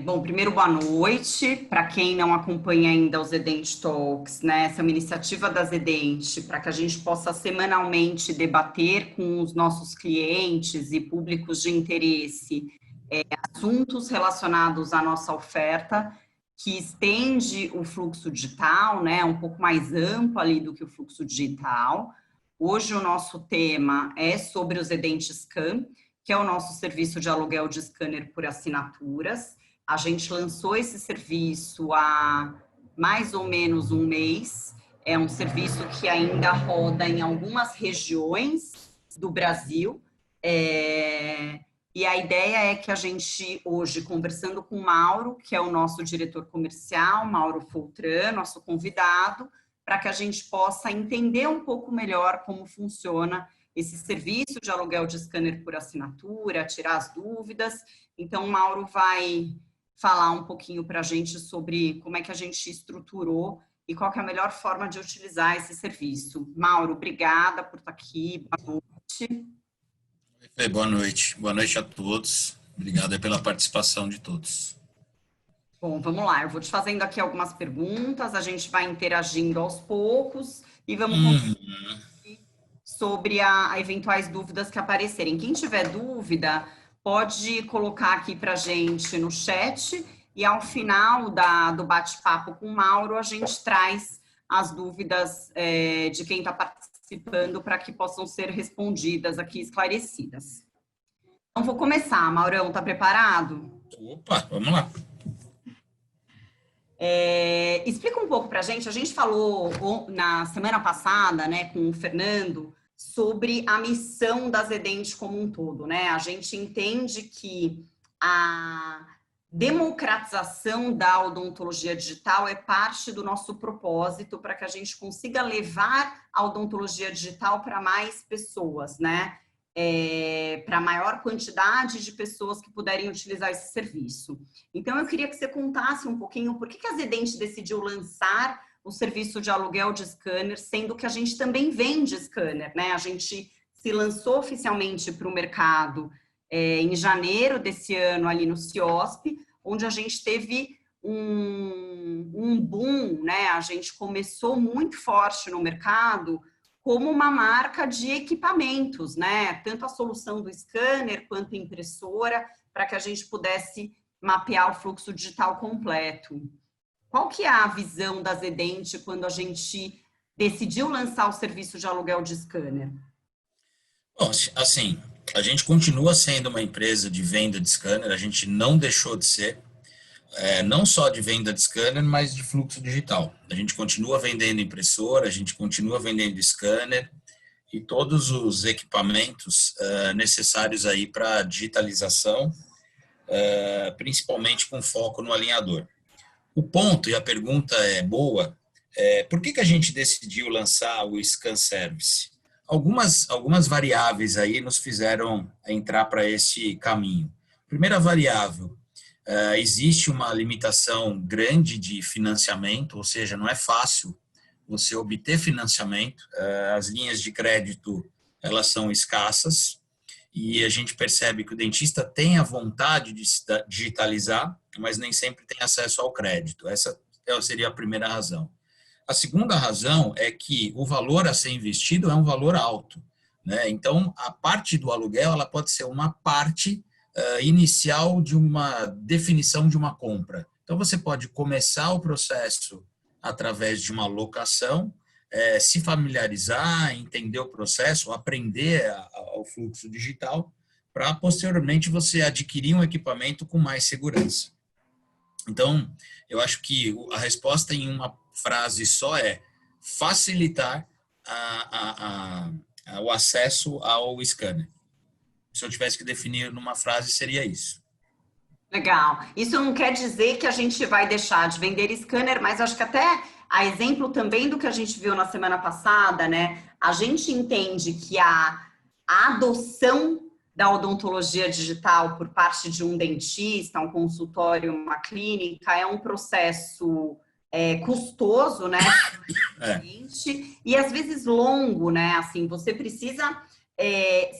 Bom, primeiro, boa noite. Para quem não acompanha ainda os Zedent Talks, né? Essa é uma iniciativa da Zedent para que a gente possa semanalmente debater com os nossos clientes e públicos de interesse assuntos relacionados à nossa oferta, que estende o fluxo digital, né? Um pouco mais amplo ali do que o fluxo digital. Hoje o nosso tema é sobre o Zedent Scan, que é o nosso serviço de aluguel de scanner por assinaturas. A gente lançou esse serviço há mais ou menos um mês. É um serviço que ainda roda em algumas regiões do Brasil. E a ideia é que a gente, hoje, conversando com o Mauro, que é o nosso diretor comercial, Mauro Foltran, nosso convidado, para que a gente possa entender um pouco melhor como funciona esse serviço de aluguel de scanner por assinatura, tirar as dúvidas. Então, o Mauro vai falar um pouquinho para a gente sobre como é que a gente estruturou e qual que é a melhor forma de utilizar esse serviço. Mauro, obrigada por estar aqui. Boa noite. Boa noite. Boa noite a todos. Obrigado pela participação de todos. Bom, vamos lá. Eu vou te fazendo aqui algumas perguntas, a gente vai interagindo aos poucos e vamos sobre eventuais dúvidas que aparecerem. Quem tiver dúvida, pode colocar aqui para a gente no chat e ao final do bate-papo com o Mauro, a gente traz as dúvidas de quem está participando para que possam ser respondidas aqui, esclarecidas. Então, vou começar. Maurão, está preparado? Opa, vamos lá. Explica um pouco para a gente falou na semana passada, né, com o Fernando, sobre a missão da Zedent como um todo, né? A gente entende que a democratização da odontologia digital é parte do nosso propósito para que a gente consiga levar a odontologia digital para mais pessoas, né? Para a maior quantidade de pessoas que puderem utilizar esse serviço. Então, eu queria que você contasse um pouquinho por que a Zedent decidiu lançar o serviço de aluguel de scanner, sendo que a gente também vende scanner, né? A gente se lançou oficialmente para o mercado em janeiro desse ano, ali no CIOSP, onde a gente teve um boom, né? A gente começou muito forte no mercado como uma marca de equipamentos, né? Tanto a solução do scanner quanto a impressora, para que a gente pudesse mapear o fluxo digital completo. Qual que é a visão da Zedent quando a gente decidiu lançar o serviço de aluguel de scanner? Bom, assim, a gente continua sendo uma empresa de venda de scanner, a gente não deixou de ser, não só de venda de scanner, mas de fluxo digital. A gente continua vendendo impressora, a gente continua vendendo scanner e todos os equipamentos necessários aí para digitalização, principalmente com foco no alinhador. O ponto, e a pergunta é boa, por que a gente decidiu lançar o Scan Service? Algumas variáveis aí nos fizeram entrar para esse caminho. Primeira variável, existe uma limitação grande de financiamento, ou seja, não é fácil você obter financiamento, as linhas de crédito elas são escassas, e a gente percebe que o dentista tem a vontade de digitalizar, mas nem sempre tem acesso ao crédito. Essa seria a primeira razão. A segunda razão é que o valor a ser investido é um valor alto, né? Então, a parte do aluguel ela pode ser uma parte inicial de uma definição de uma compra. Então, você pode começar o processo através de uma locação, se familiarizar, entender o processo, aprender ao fluxo digital, para posteriormente você adquirir um equipamento com mais segurança. Então, eu acho que a resposta em uma frase só é facilitar o acesso ao scanner. Se eu tivesse que definir numa frase, seria isso. Legal. Isso não quer dizer que a gente vai deixar de vender scanner, mas acho que até a exemplo também do que a gente viu na semana passada, né? A gente entende que a adoção da odontologia digital por parte de um dentista, um consultório, uma clínica, é um processo custoso, né? E às vezes longo, né? Assim, você precisa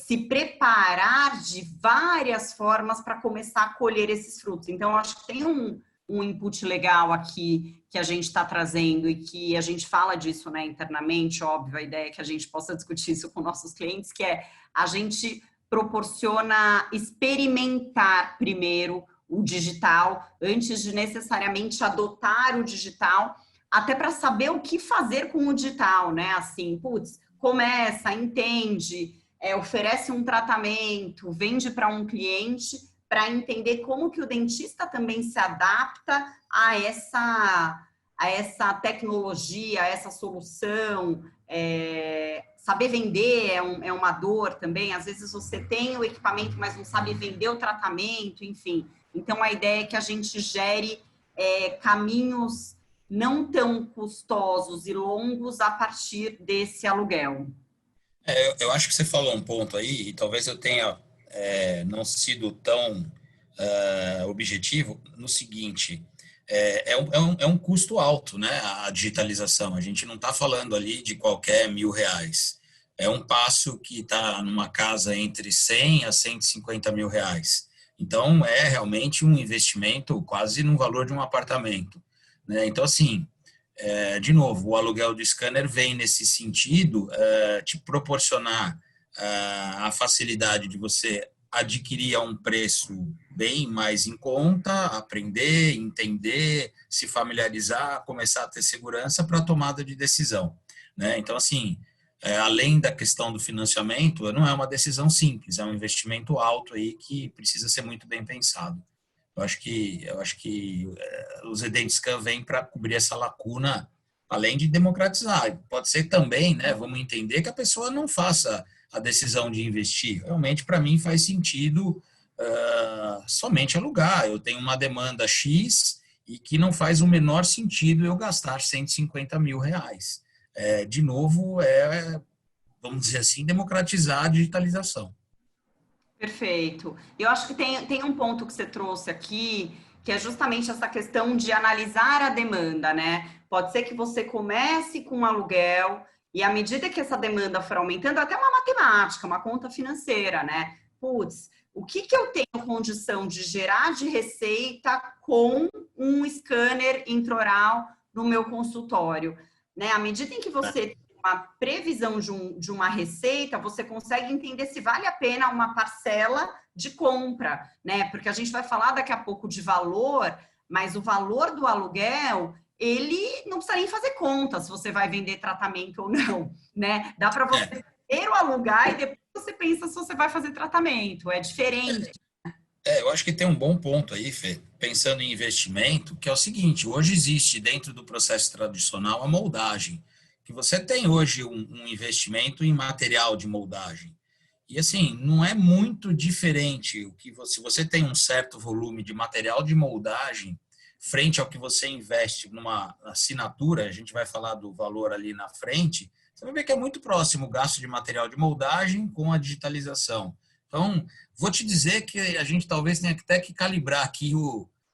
se preparar de várias formas para começar a colher esses frutos. Então, eu acho que tem um input legal aqui que a gente está trazendo e que a gente fala disso, né, internamente, óbvio, a ideia é que a gente possa discutir isso com nossos clientes, que é a gente proporciona experimentar primeiro o digital, antes de necessariamente adotar o digital, até para saber o que fazer com o digital, né? Assim, putz, começa, entende, oferece um tratamento, vende para um cliente, para entender como que o dentista também se adapta a essa tecnologia, a essa solução. Saber vender é uma dor também. Às vezes você tem o equipamento, mas não sabe vender o tratamento, enfim. Então, a ideia é que a gente gere caminhos não tão custosos e longos a partir desse aluguel. Eu acho que você falou um ponto aí, e talvez eu tenha não sido tão objetivo no seguinte: é um custo alto, né? A digitalização. A gente não está falando ali de qualquer R$1.000. É um passo que está numa casa entre 100 a 150 mil reais. Então, é realmente um investimento quase no valor de um apartamento, né? Então, assim, de novo, o aluguel do scanner vem nesse sentido, te proporcionar a facilidade de você adquirir a um preço bem mais em conta, aprender, entender, se familiarizar, começar a ter segurança para a tomada de decisão, né? Então, assim, além da questão do financiamento, não é uma decisão simples, é um investimento alto aí que precisa ser muito bem pensado. Eu acho que os Edentscan vêm para cobrir essa lacuna, além de democratizar. Pode ser também, né? Vamos entender que a pessoa não faça a decisão de investir. Realmente, para mim, faz sentido somente alugar. Eu tenho uma demanda X e que não faz o menor sentido eu gastar R$150 mil. De novo, vamos dizer assim, democratizar a digitalização. Perfeito. Eu acho que tem um ponto que você trouxe aqui, que é justamente essa questão de analisar a demanda, né? Pode ser que você comece com um aluguel e à medida que essa demanda for aumentando, até uma matemática, uma conta financeira, né? Putz, o que eu tenho condição de gerar de receita com um scanner intraoral no meu consultório, né? À medida em que você uma previsão de uma receita, você consegue entender se vale a pena uma parcela de compra, né? Porque a gente vai falar daqui a pouco de valor, mas o valor do aluguel, ele não precisa nem fazer conta se você vai vender tratamento ou não, né? Dá para você primeiro alugar e depois você pensa se você vai fazer tratamento, é diferente. Eu acho que tem um bom ponto aí, Fê, pensando em investimento, que é o seguinte: hoje existe dentro do processo tradicional a moldagem, que você tem hoje um investimento em material de moldagem. E assim, não é muito diferente o que se você tem um certo volume de material de moldagem frente ao que você investe numa assinatura, a gente vai falar do valor ali na frente, você vai ver que é muito próximo o gasto de material de moldagem com a digitalização. Então, vou te dizer que a gente talvez tenha até que calibrar aqui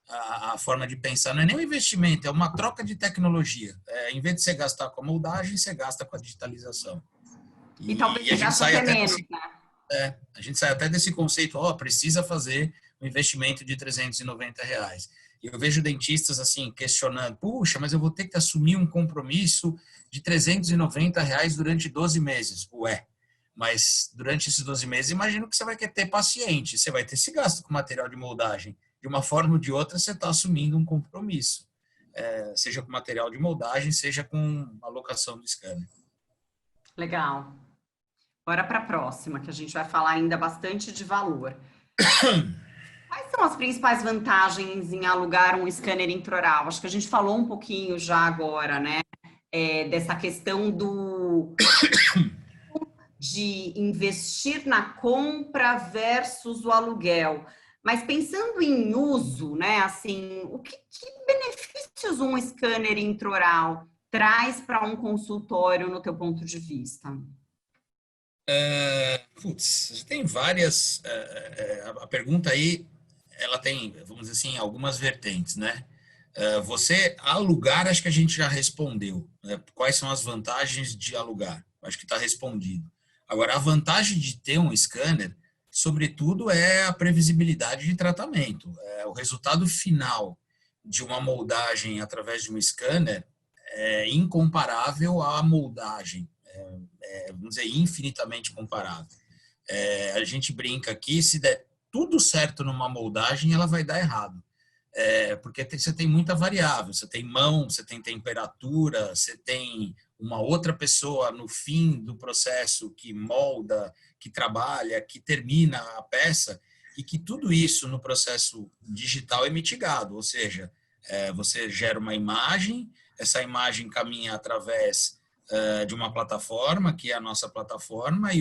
a forma de pensar. Não é nem um investimento, é uma troca de tecnologia. Em vez de você gastar com a moldagem, você gasta com a digitalização. E talvez a gente sai até menos, né? A gente sai até desse conceito, precisa fazer um investimento de R$390. E eu vejo dentistas assim questionando: puxa, mas eu vou ter que assumir um compromisso de R$390 durante 12 meses. Ué, mas durante esses 12 meses, imagino que você vai ter paciente, você vai ter esse gasto com material de moldagem. De uma forma ou de outra, você está assumindo um compromisso, seja com material de moldagem, seja com a locação do scanner. Legal. Bora para a próxima, que a gente vai falar ainda bastante de valor. Quais são as principais vantagens em alugar um scanner intraoral? Acho que a gente falou um pouquinho já agora, né? Dessa questão de investir na compra versus o aluguel. Mas pensando em uso, né? Assim, que benefícios um scanner intraoral traz para um consultório no teu ponto de vista? Tem várias. A pergunta aí, ela tem, vamos dizer assim, algumas vertentes, né? Você alugar, acho que a gente já respondeu, né? Quais são as vantagens de alugar? Acho que está respondido. Agora, a vantagem de ter um scanner, sobretudo, é a previsibilidade de tratamento. O resultado final de uma moldagem através de um scanner é incomparável à moldagem, vamos dizer, infinitamente comparável. A gente brinca aqui, se der tudo certo numa moldagem, ela vai dar errado. Porque você tem muita variável, você tem mão, você tem temperatura, você tem uma outra pessoa no fim do processo que molda, que trabalha, que termina a peça, e que tudo isso no processo digital é mitigado, ou seja, você gera uma imagem, essa imagem caminha através de uma plataforma, que é a nossa plataforma, e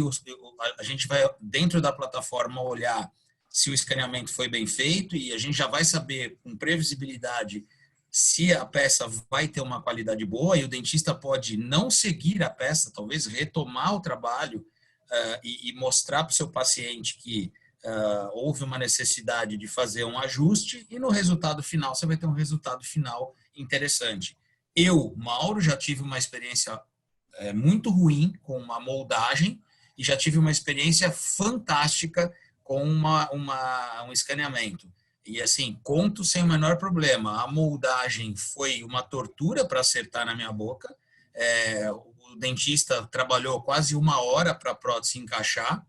a gente vai, dentro da plataforma, olhar se o escaneamento foi bem feito e a gente já vai saber com previsibilidade se a peça vai ter uma qualidade boa e o dentista pode não seguir a peça, talvez retomar o trabalho e mostrar para o seu paciente que houve uma necessidade de fazer um ajuste e no resultado final você vai ter um resultado final interessante. Eu, Mauro, já tive uma experiência muito ruim com uma moldagem e já tive uma experiência fantástica com um escaneamento. E assim, conto sem o menor problema. A moldagem foi uma tortura para acertar na minha boca. O dentista trabalhou quase 1 hora para a prótese encaixar.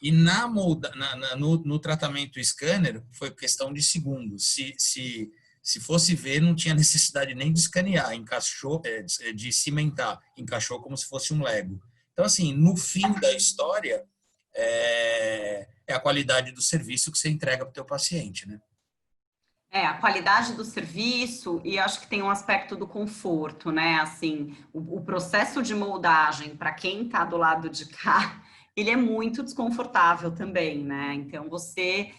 E no tratamento scanner foi questão de segundos. Se fosse ver, não tinha necessidade nem de escanear, encaixou, de cimentar, encaixou como se fosse um Lego. Então, assim, no fim da história, é a qualidade do serviço que você entrega para o teu paciente, né? A qualidade do serviço e acho que tem um aspecto do conforto, né? Assim, o processo de moldagem, para quem está do lado de cá, ele é muito desconfortável também, né? Então, você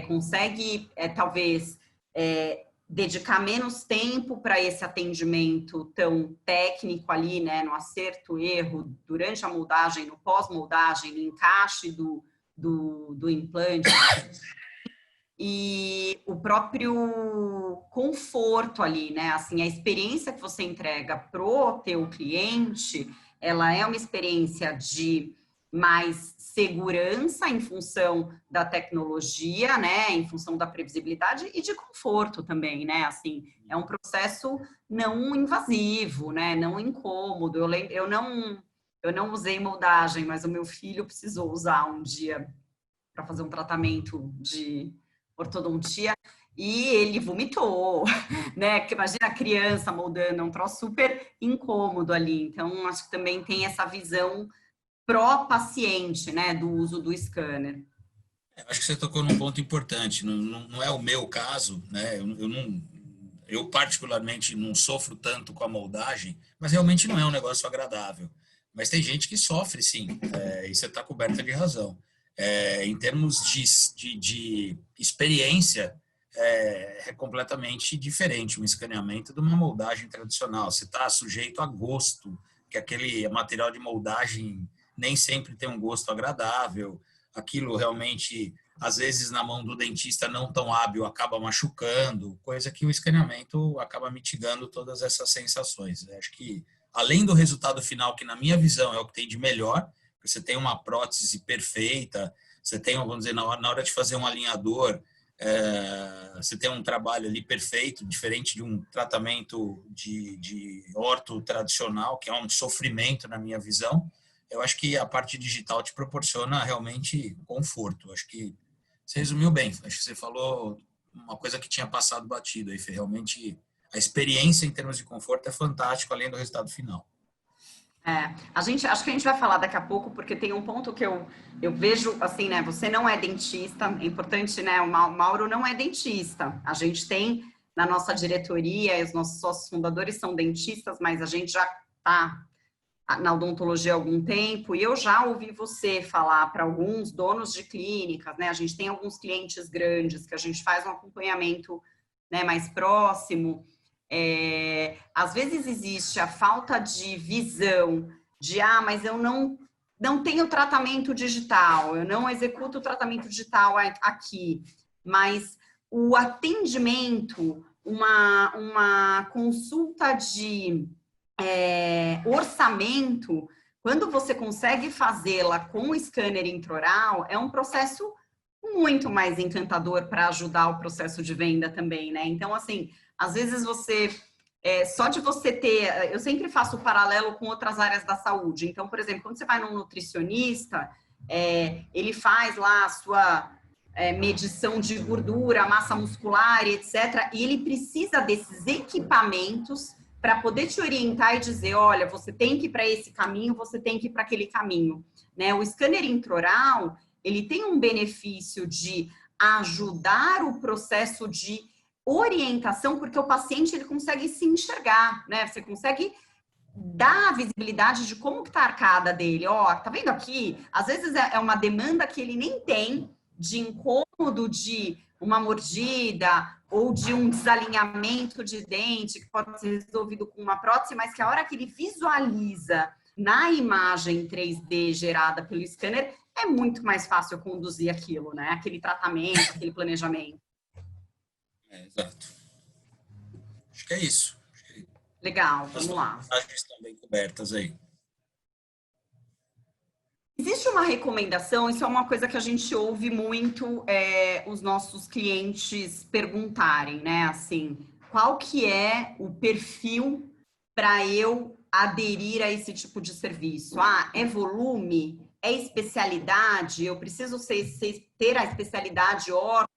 consegue, talvez, dedicar menos tempo para esse atendimento tão técnico ali, né? No acerto, erro, durante a moldagem, no pós-moldagem, no encaixe do implante, e o próprio conforto ali, né? Assim, a experiência que você entrega pro teu cliente, ela é uma experiência de mais segurança em função da tecnologia, né? Em função da previsibilidade e de conforto também, né? Assim, é um processo não invasivo, né? Não incômodo. Eu não usei moldagem, mas o meu filho precisou usar um dia para fazer um tratamento de ortodontia e ele vomitou, né? Porque imagina a criança moldando, é um troço super incômodo ali. Então, acho que também tem essa visão pró-paciente, né? Do uso do scanner. Acho que você tocou num ponto importante. Não é o meu caso, né? Eu particularmente não sofro tanto com a moldagem, mas realmente não é um negócio agradável. Mas tem gente que sofre, sim, e você está coberta de razão. Em termos de experiência, é completamente diferente um escaneamento de uma moldagem tradicional. Você está sujeito a gosto, que aquele material de moldagem nem sempre tem um gosto agradável. Aquilo realmente, às vezes, na mão do dentista não tão hábil, acaba machucando, coisa que o escaneamento acaba mitigando todas essas sensações. Eu acho que, além do resultado final, que na minha visão é o que tem de melhor, você tem uma prótese perfeita, você tem, vamos dizer, na hora de fazer um alinhador, você tem um trabalho ali perfeito, diferente de um tratamento de orto tradicional, que é um sofrimento na minha visão. Eu acho que a parte digital te proporciona realmente conforto. Acho que você resumiu bem. Acho que você falou uma coisa que tinha passado batido aí, Fê. Realmente a experiência em termos de conforto é fantástica, além do resultado final. Acho que a gente vai falar daqui a pouco, porque tem um ponto que eu vejo, assim, né? Você não é dentista, é importante, né? O Mauro não é dentista. A gente tem na nossa diretoria, os nossos sócios fundadores são dentistas, mas a gente já está na odontologia há algum tempo, e eu já ouvi você falar para alguns donos de clínicas, né? A gente tem alguns clientes grandes que a gente faz um acompanhamento, né, mais próximo. Às vezes existe a falta de visão de, mas eu não tenho tratamento digital, eu não executo o tratamento digital aqui, mas o atendimento, uma consulta de orçamento Quando você consegue fazê-la com o scanner intraoral, é um processo muito mais encantador para ajudar o processo de venda também, né? Então, assim, às vezes você, só de você ter, eu sempre faço o paralelo com outras áreas da saúde. Então, por exemplo, quando você vai num nutricionista, ele faz lá a sua medição de gordura, massa muscular, etc. E ele precisa desses equipamentos para poder te orientar e dizer, olha, você tem que ir para esse caminho, você tem que ir para aquele caminho, né? O scanner intraoral, ele tem um benefício de ajudar o processo de orientação, porque o paciente ele consegue se enxergar, né? Você consegue dar a visibilidade de como que tá a arcada dele. Ó, tá vendo aqui? Às vezes é uma demanda que ele nem tem de incômodo de uma mordida ou de um desalinhamento de dente que pode ser resolvido com uma prótese, mas que a hora que ele visualiza na imagem 3D gerada pelo scanner, é muito mais fácil conduzir aquilo, né? Aquele tratamento, aquele planejamento. Exato. Acho que é isso. Legal, vamos lá. As vantagens estão bem cobertas aí. Existe uma recomendação, isso é uma coisa que a gente ouve muito os nossos clientes perguntarem, né? Assim, qual que é o perfil para eu aderir a esse tipo de serviço? Ah, é volume? É especialidade? Eu preciso ter a especialidade órgão,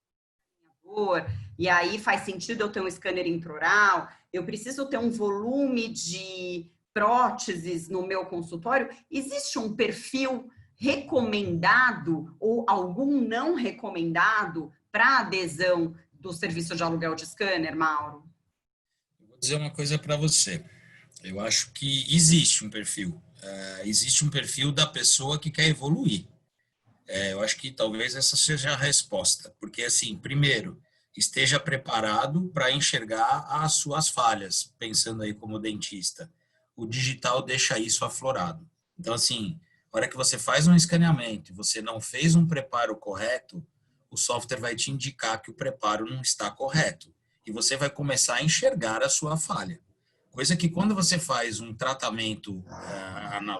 e aí faz sentido eu ter um scanner intraoral? Eu preciso ter um volume de próteses no meu consultório? Existe um perfil recomendado ou algum não recomendado para adesão do serviço de aluguel de scanner, Mauro? Vou dizer uma coisa para você. Eu acho que existe um perfil. Existe um perfil da pessoa que quer evoluir. Eu acho que talvez essa seja a resposta. Porque, assim, primeiro, esteja preparado para enxergar as suas falhas, pensando aí como dentista. O digital deixa isso aflorado. Então, assim, na hora que você faz um escaneamento e você não fez um preparo correto, o software vai te indicar que o preparo não está correto. E você vai começar a enxergar a sua falha. Coisa que quando você faz um tratamento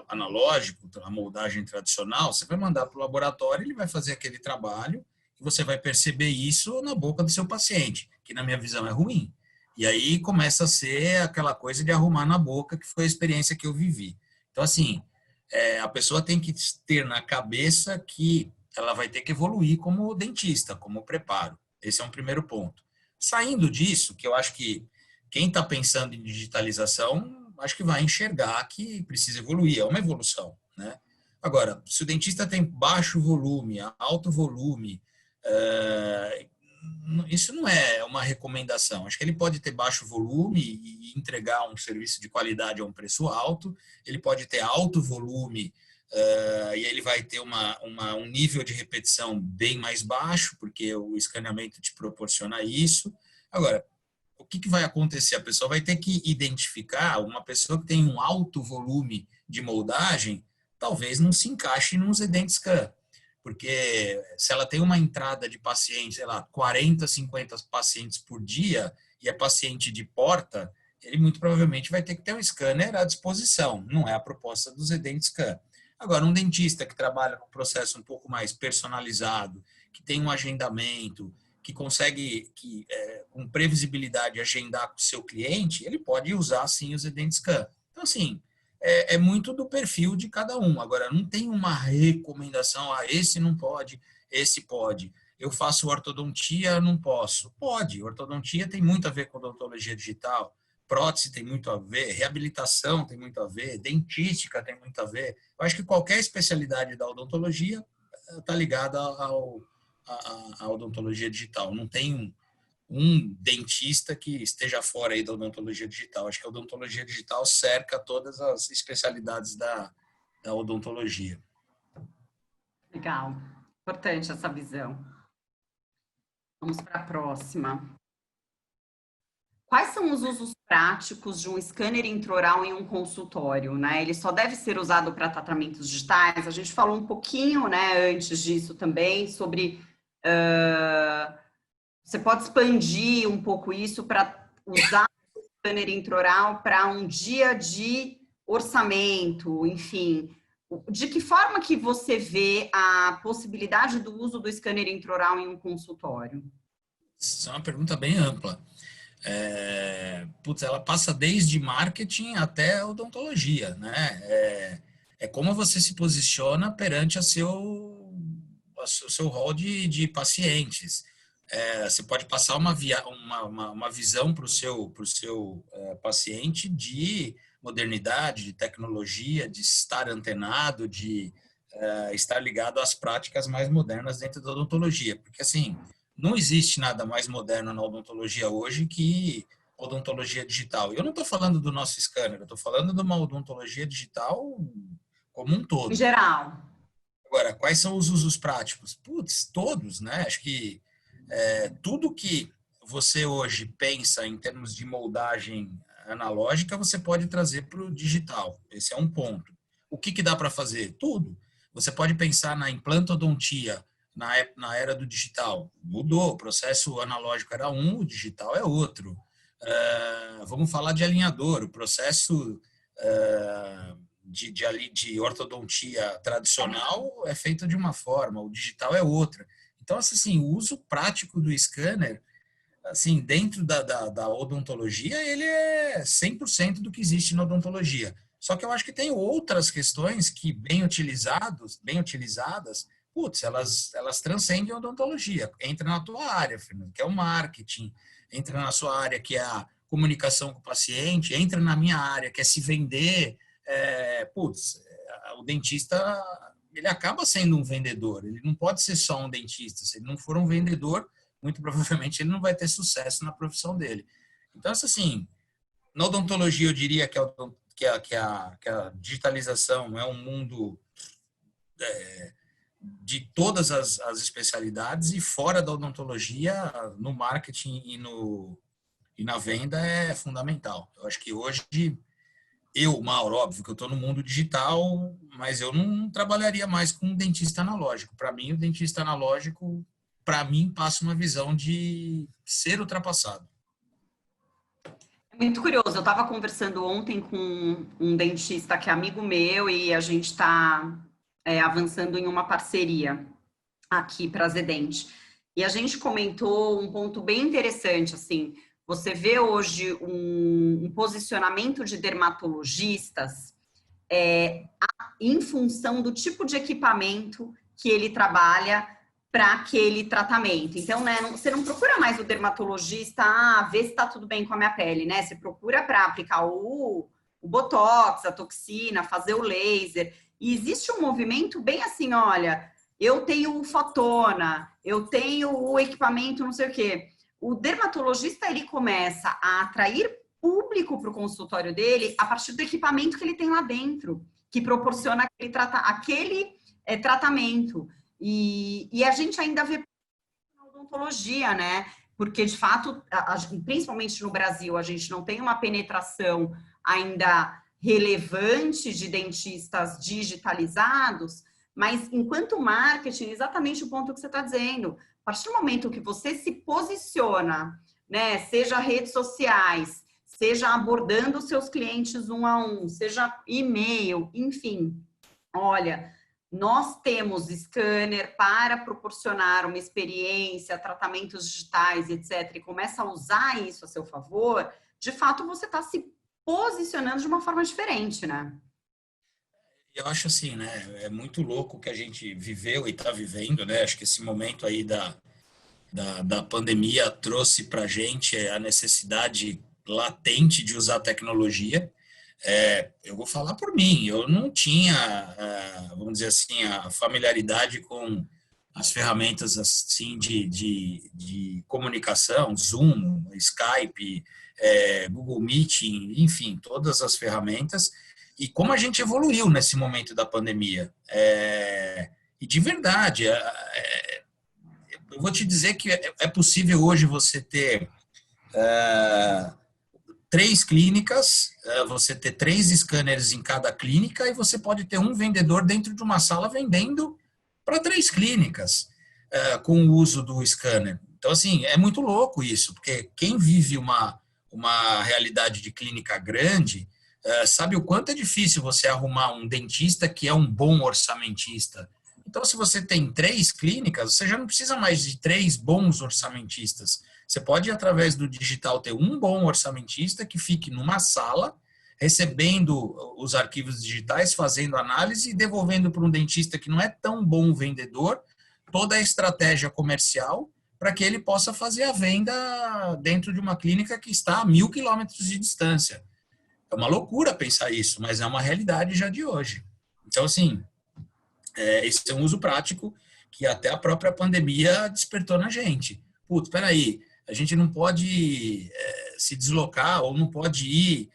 analógico, a moldagem tradicional, você vai mandar para o laboratório, ele vai fazer aquele trabalho e você vai perceber isso na boca do seu paciente, que na minha visão é ruim. E aí começa a ser aquela coisa de arrumar na boca, que foi a experiência que eu vivi. Então, assim, a pessoa tem que ter na cabeça que ela vai ter que evoluir como dentista, como preparo. Esse é um primeiro ponto. Saindo disso, que eu acho que quem está pensando em digitalização, acho que vai enxergar que precisa evoluir, é uma evolução, né? Agora, se o dentista tem baixo volume, alto volume, isso não é uma recomendação. Acho que ele pode ter baixo volume e entregar um serviço de qualidade a um preço alto, ele pode ter alto volume e ele vai ter um nível de repetição bem mais baixo, porque o escaneamento te proporciona isso. Agora, o que vai acontecer? A pessoa vai ter que identificar uma pessoa que tem um alto volume de moldagem, talvez não se encaixe num Zedent Scan, porque se ela tem uma entrada de pacientes, sei lá, 40, 50 pacientes por dia, e é paciente de porta, ele muito provavelmente vai ter que ter um scanner à disposição, não é a proposta do Zedent Scan. Agora, um dentista que trabalha com um processo um pouco mais personalizado, que tem um agendamento, que consegue, com previsibilidade, agendar com o seu cliente, ele pode usar, sim, o Zedent Scan. Então, assim, é muito do perfil de cada um. Agora, não tem uma recomendação, esse não pode, esse pode. Eu faço ortodontia, não posso. Pode, ortodontia tem muito a ver com odontologia digital, prótese tem muito a ver, reabilitação tem muito a ver, dentística tem muito a ver. Eu acho que qualquer especialidade da odontologia está ligada à odontologia digital. Não tem um dentista que esteja fora aí da odontologia digital. Acho que a odontologia digital cerca todas as especialidades da odontologia. Legal. Importante essa visão. Vamos para a próxima. Quais são os usos práticos de um scanner intraoral em um consultório, né? Ele só deve ser usado para tratamentos digitais? A gente falou um pouquinho, né, antes disso também, sobre... você pode expandir um pouco isso para usar o scanner intraoral para um dia de orçamento, enfim, de que forma que você vê a possibilidade do uso do scanner intraoral em um consultório? Isso é uma pergunta bem ampla. Ela passa desde marketing até odontologia, né? É como você se posiciona perante o seu rol de pacientes. Você pode passar uma visão para o seu paciente de modernidade, de tecnologia, de estar antenado, de estar ligado às práticas mais modernas dentro da odontologia. Porque, assim, não existe nada mais moderno na odontologia hoje que odontologia digital. Eu não estou falando do nosso scanner, eu estou falando de uma odontologia digital como um Em todo. geral. Agora, quais são os usos práticos? Putz, todos, né? Acho que tudo que você hoje pensa em termos de moldagem analógica, você pode trazer para o digital. Esse é um ponto. O que dá para fazer? Tudo. Você pode pensar na implantodontia na era do digital. Mudou, o processo analógico era um, o digital é outro. Vamos falar de alinhador, o processo de ortodontia tradicional é feito de uma forma, o digital é outra. Então, assim, o uso prático do scanner, assim, dentro da odontologia, ele é 100% do que existe na odontologia. Só que eu acho que tem outras questões que, bem utilizadas, putz, elas transcendem a odontologia. Entra na tua área, Fernando, que é o marketing, entra na sua área, que é a comunicação com o paciente, entra na minha área, que é se vender. O dentista, ele acaba sendo um vendedor, ele não pode ser só um dentista. Se ele não for um vendedor, muito provavelmente ele não vai ter sucesso na profissão dele. Então, assim, na odontologia eu diria que a digitalização é um mundo de todas as especialidades, e fora da odontologia, no marketing e na venda é fundamental. Eu acho que hoje, Mauro, óbvio que eu estou no mundo digital, mas eu não trabalharia mais com um dentista analógico. Para mim, o dentista analógico, passa uma visão de ser ultrapassado. É muito curioso. Eu estava conversando ontem com um dentista que é amigo meu e a gente está avançando em uma parceria aqui para a Zedent. E a gente comentou um ponto bem interessante, assim, você vê hoje um posicionamento de dermatologistas em função do tipo de equipamento que ele trabalha para aquele tratamento. Então, né, você não procura mais o dermatologista, ver se está tudo bem com a minha pele, né? Você procura para aplicar o botox, a toxina, fazer o laser. E existe um movimento bem assim, olha, eu tenho fotona, eu tenho o equipamento, não sei o quê. O dermatologista, ele começa a atrair público para o consultório dele a partir do equipamento que ele tem lá dentro, que proporciona aquele tratamento. E a gente ainda vê na odontologia, né? Porque, de fato, principalmente no Brasil, a gente não tem uma penetração ainda relevante de dentistas digitalizados, mas enquanto marketing, exatamente o ponto que você está dizendo. A partir do momento que você se posiciona, né, seja redes sociais, seja abordando os seus clientes um a um, seja e-mail, enfim, olha, nós temos scanner para proporcionar uma experiência, tratamentos digitais, etc., e começa a usar isso a seu favor, de fato você está se posicionando de uma forma diferente, né? Eu acho assim, né? É muito louco o que a gente viveu e está vivendo, né? Acho que esse momento aí da pandemia trouxe para a gente a necessidade latente de usar tecnologia. Eu vou falar por mim, eu não tinha, vamos dizer assim, a familiaridade com as ferramentas assim de comunicação, Zoom, Skype, Google Meeting, enfim, todas as ferramentas, e como a gente evoluiu nesse momento da pandemia. E de verdade, eu vou te dizer que é possível hoje você ter 3 clínicas, você ter 3 scanners em cada clínica, e você pode ter um vendedor dentro de uma sala vendendo para 3 clínicas com o uso do scanner. Então, assim, é muito louco isso, porque quem vive uma realidade de clínica grande sabe o quanto é difícil você arrumar um dentista que é um bom orçamentista. Então, se você tem 3 clínicas, você já não precisa mais de 3 bons orçamentistas. Você pode, através do digital, ter um bom orçamentista que fique numa sala, recebendo os arquivos digitais, fazendo análise e devolvendo para um dentista que não é tão bom vendedor toda a estratégia comercial para que ele possa fazer a venda dentro de uma clínica que está a 1.000 quilômetros de distância. É uma loucura pensar isso, mas é uma realidade já de hoje. Então, assim, esse é um uso prático que até a própria pandemia despertou na gente. Putz, peraí, a gente não pode se deslocar ou não pode ir,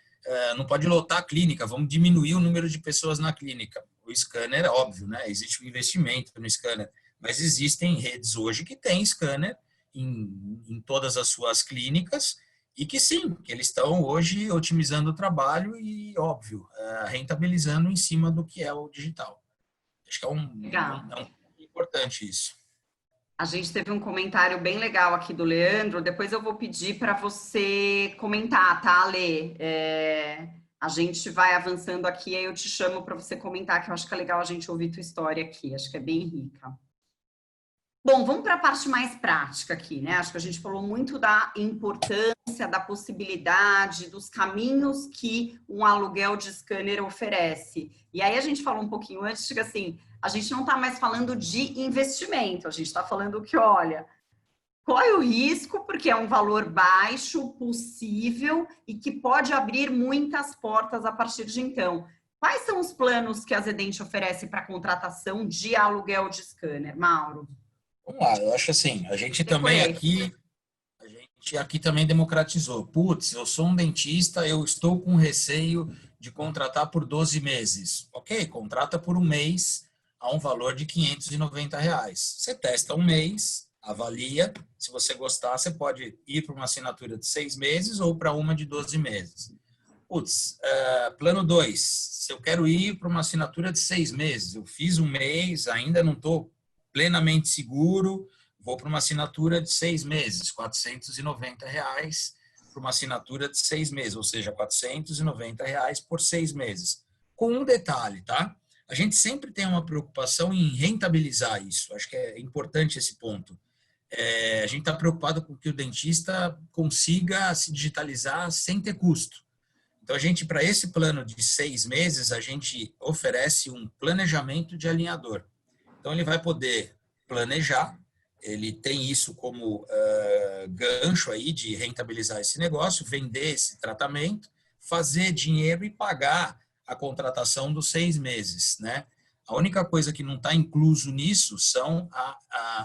não pode lotar a clínica, vamos diminuir o número de pessoas na clínica. O scanner, é óbvio, né? Existe um investimento no scanner, mas existem redes hoje que têm scanner em todas as suas clínicas e que sim, que eles estão hoje otimizando o trabalho e, óbvio, rentabilizando em cima do que é o digital. Acho que é um importante isso. A gente teve um comentário bem legal aqui do Leandro, depois eu vou pedir para você comentar, tá, Lê? A gente vai avançando aqui, aí eu te chamo para você comentar, que eu acho que é legal a gente ouvir tua história aqui, acho que é bem rica. Bom, vamos para a parte mais prática aqui, né? Acho que a gente falou muito da importância, da possibilidade, dos caminhos que um aluguel de scanner oferece. E aí a gente falou um pouquinho antes, que assim, a gente não está mais falando de investimento, a gente está falando que, olha, corre o risco, porque é um valor baixo, possível e que pode abrir muitas portas a partir de então. Quais são os planos que a Zedent oferece para contratação de aluguel de scanner, Mauro? Vamos lá, eu acho assim, a gente aqui também democratizou. Putz, eu sou um dentista, eu estou com receio de contratar por 12 meses. Ok, contrata por um mês a um valor de R$590. Você testa um mês, avalia, se você gostar, você pode ir para uma assinatura de 6 meses ou para uma de 12 meses. Putz, plano 2, se eu quero ir para uma assinatura de 6 meses, eu fiz um mês, ainda não estou plenamente seguro, vou para uma assinatura de 6 meses, R$490 para uma assinatura de 6 meses, ou seja, R$490 por 6 meses. Com um detalhe, tá? A gente sempre tem uma preocupação em rentabilizar isso, acho que é importante esse ponto. A gente está preocupado com que o dentista consiga se digitalizar sem ter custo. Então, a gente, para esse plano de 6 meses, a gente oferece um planejamento de alinhador. Então, ele vai poder planejar, ele tem isso como gancho aí de rentabilizar esse negócio, vender esse tratamento, fazer dinheiro e pagar a contratação dos 6 meses, né? A única coisa que não está incluso nisso são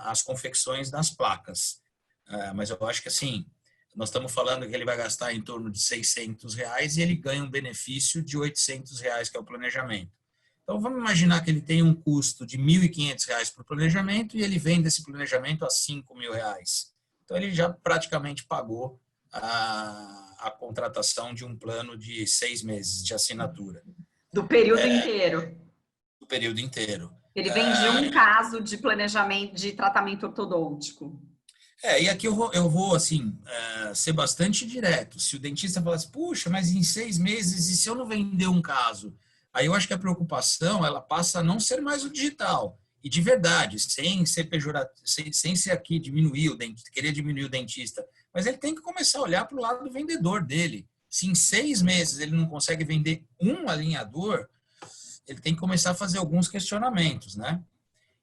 as confecções das placas. Mas eu acho que, assim, nós estamos falando que ele vai gastar em torno de R$600 e ele ganha um benefício de R$800, que é o planejamento. Então, vamos imaginar que ele tem um custo de R$1.500 por planejamento e ele vende esse planejamento a R$5.000. Então, ele já praticamente pagou a contratação de um plano de 6 meses de assinatura. Do período inteiro. Do período inteiro. Ele vende um caso de planejamento de tratamento ortodôntico. E aqui eu vou assim, ser bastante direto. Se o dentista falar assim, puxa, mas em 6 meses, e se eu não vender um caso? Aí eu acho que a preocupação, ela passa a não ser mais o digital. E de verdade, sem ser pejorativo, sem ser aqui diminuir o dentista, querer diminuir o dentista. Mas ele tem que começar a olhar para o lado do vendedor dele. Se em 6 meses ele não consegue vender um alinhador, ele tem que começar a fazer alguns questionamentos, né?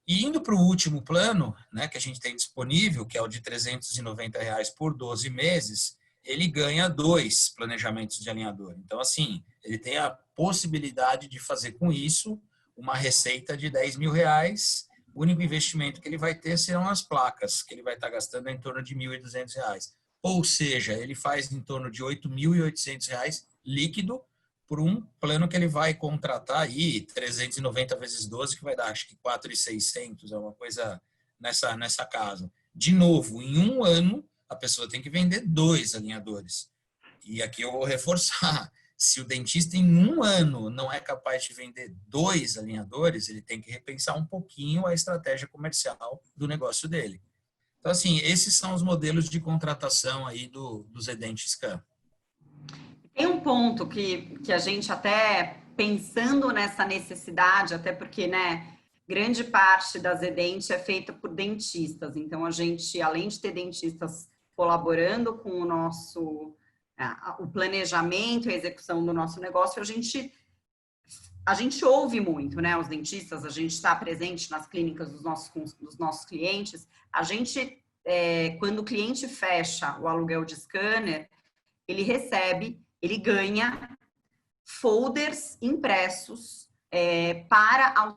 E indo para o último plano, né, que a gente tem disponível, que é o de R$390 por 12 meses, ele ganha 2 planejamentos de alinhador. Então, assim, ele tem a possibilidade de fazer com isso uma receita de R$10.000. O único investimento que ele vai ter serão as placas, que ele vai estar gastando em torno de R$1.200. Ou seja, ele faz em torno de R$8.800 líquido por um plano que ele vai contratar aí, 390 vezes 12, que vai dar, acho que 4.600, é uma coisa nessa casa. De novo, em um ano, a pessoa tem que vender 2 alinhadores. E aqui eu vou reforçar, se o dentista em um ano não é capaz de vender 2 alinhadores, ele tem que repensar um pouquinho a estratégia comercial do negócio dele. Então, assim, esses são os modelos de contratação aí do Zedent Scan. Tem um ponto que a gente até pensando nessa necessidade, até porque, né, grande parte da Zedent é feita por dentistas, então a gente, além de ter dentistas colaborando com o nosso, o planejamento e a execução do nosso negócio, a gente ouve muito, né, os dentistas, a gente está presente nas clínicas dos nossos clientes, a gente, quando o cliente fecha o aluguel de scanner, ele ganha folders impressos para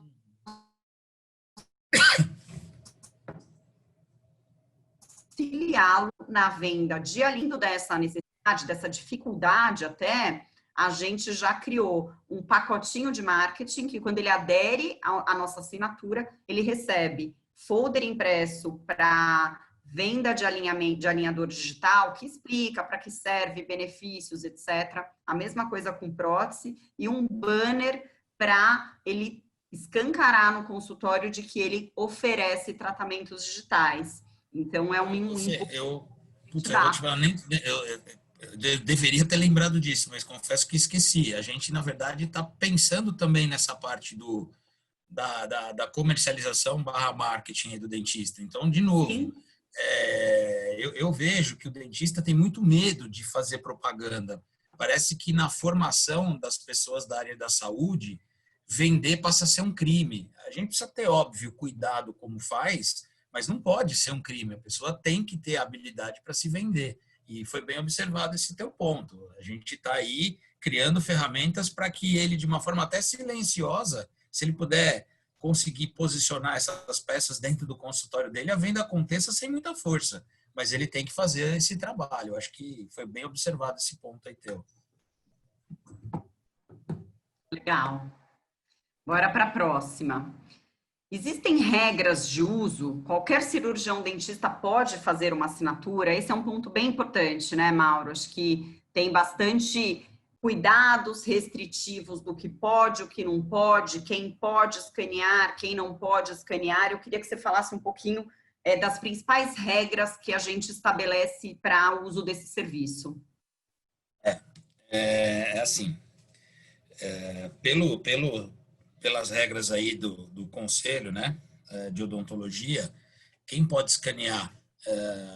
auxiliá-lo na venda. Além dessa necessidade, dessa dificuldade até, a gente já criou um pacotinho de marketing que quando ele adere à nossa assinatura, ele recebe folder impresso para venda de alinhador digital, que explica para que serve, benefícios, etc. A mesma coisa com prótese e um banner para ele escancarar no consultório de que ele oferece tratamentos digitais. Então, é um eu vou te falar, eu deveria ter lembrado disso, mas confesso que esqueci. A gente, na verdade, está pensando também nessa parte da comercialização / marketing do dentista. Então, de novo, eu vejo que o dentista tem muito medo de fazer propaganda. Parece que na formação das pessoas da área da saúde, vender passa a ser um crime. A gente precisa ter, óbvio, cuidado como faz, mas não pode ser um crime. A pessoa tem que ter habilidade para se vender. E foi bem observado esse teu ponto. A gente está aí criando ferramentas para que ele, de uma forma até silenciosa, se ele puder conseguir posicionar essas peças dentro do consultório dele, a venda aconteça sem muita força. Mas ele tem que fazer esse trabalho. Eu acho que foi bem observado esse ponto aí teu. Legal. Bora para a próxima. Existem regras de uso? Qualquer cirurgião dentista pode fazer uma assinatura? Esse é um ponto bem importante, né, Mauro? Acho que tem bastante cuidados restritivos do que pode, o que não pode, quem pode escanear, quem não pode escanear. Eu queria que você falasse um pouquinho das principais regras que a gente estabelece para o uso desse serviço. Assim, pelas regras aí do conselho, né, de odontologia, quem pode escanear